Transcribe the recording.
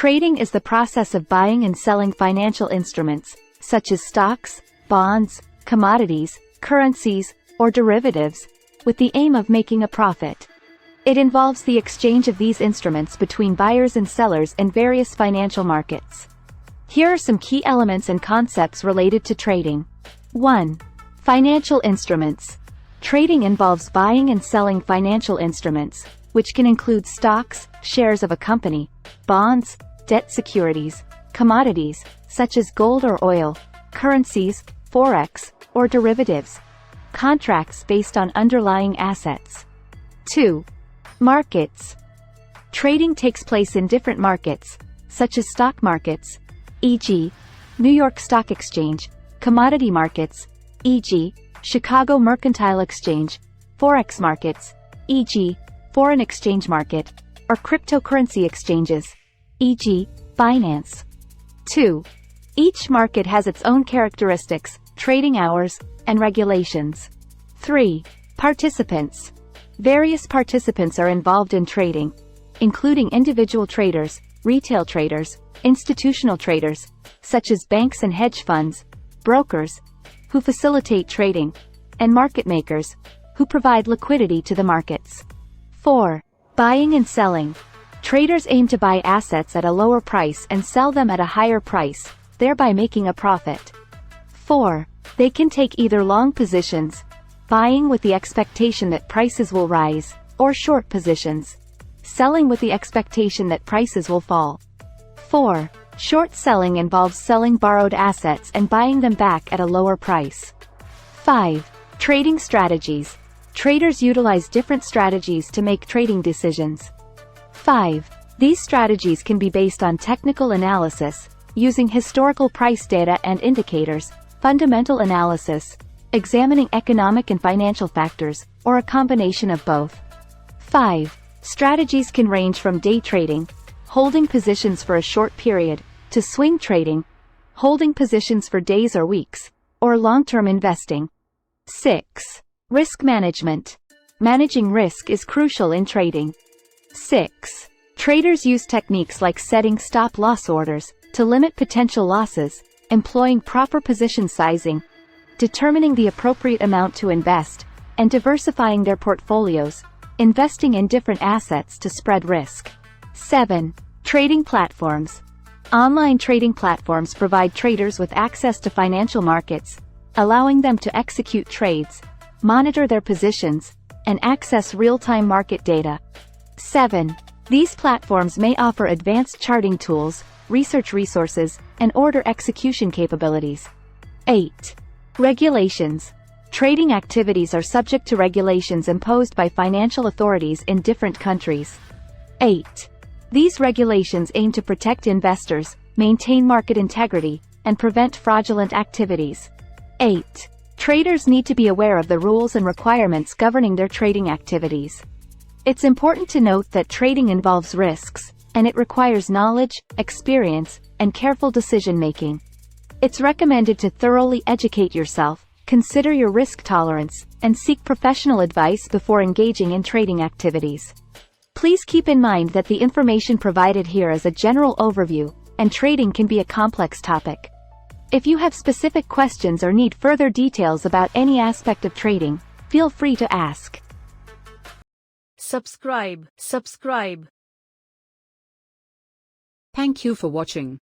Trading is the process of buying and selling financial instruments, such as stocks, bonds, commodities, currencies, or derivatives, with the aim of making a profit. It involves the exchange of these instruments between buyers and sellers in various financial markets. Here are some key elements and concepts related to trading. 1. Financial instruments. Trading involves buying and selling financial instruments, which can include stocks, shares of a company, bonds, debt securities, commodities, such as gold or oil, currencies, forex, or derivatives, contracts based on underlying assets. 2. Markets. Trading takes place in different markets, such as stock markets, e.g., New York Stock Exchange, commodity markets, e.g., Chicago Mercantile Exchange, forex markets, e.g., foreign exchange market, or cryptocurrency exchanges, e.g., Binance. 2. Each market has its own characteristics, trading hours, and regulations. 3. Participants. Various participants are involved in trading, including individual traders, retail traders, institutional traders, such as banks and hedge funds, brokers, who facilitate trading, and market makers, who provide liquidity to the markets. 4. Buying and selling. Traders aim to buy assets at a lower price and sell them at a higher price, thereby making a profit. 4. They can take either long positions, buying with the expectation that prices will rise, or short positions, selling with the expectation that prices will fall. 4. Short selling involves selling borrowed assets and buying them back at a lower price. 5. Trading strategies. Traders utilize different strategies to make trading decisions. 5. These strategies can be based on technical analysis, using historical price data and indicators, fundamental analysis, examining economic and financial factors, or a combination of both. 5. Strategies can range from day trading, holding positions for a short period, to swing trading, holding positions for days or weeks, or long-term investing. 6. Risk management. Managing risk is crucial in trading. 6. Traders use techniques like setting stop-loss orders to limit potential losses, employing proper position sizing, determining the appropriate amount to invest, and diversifying their portfolios, investing in different assets to spread risk. 7. Trading platforms. Online trading platforms provide traders with access to financial markets, allowing them to execute trades, monitor their positions, and access real-time market data. 7. These platforms may offer advanced charting tools, research resources, and order execution capabilities. 8. Regulations. Trading activities are subject to regulations imposed by financial authorities in different countries. 8. These regulations aim to protect investors, maintain market integrity, and prevent fraudulent activities. 8. Traders need to be aware of the rules and requirements governing their trading activities. It's important to note that trading involves risks, and it requires knowledge, experience, and careful decision-making. It's recommended to thoroughly educate yourself, consider your risk tolerance, and seek professional advice before engaging in trading activities. Please keep in mind that the information provided here is a general overview, and trading can be a complex topic. If you have specific questions or need further details about any aspect of trading, feel free to ask. Subscribe. Thank you for watching.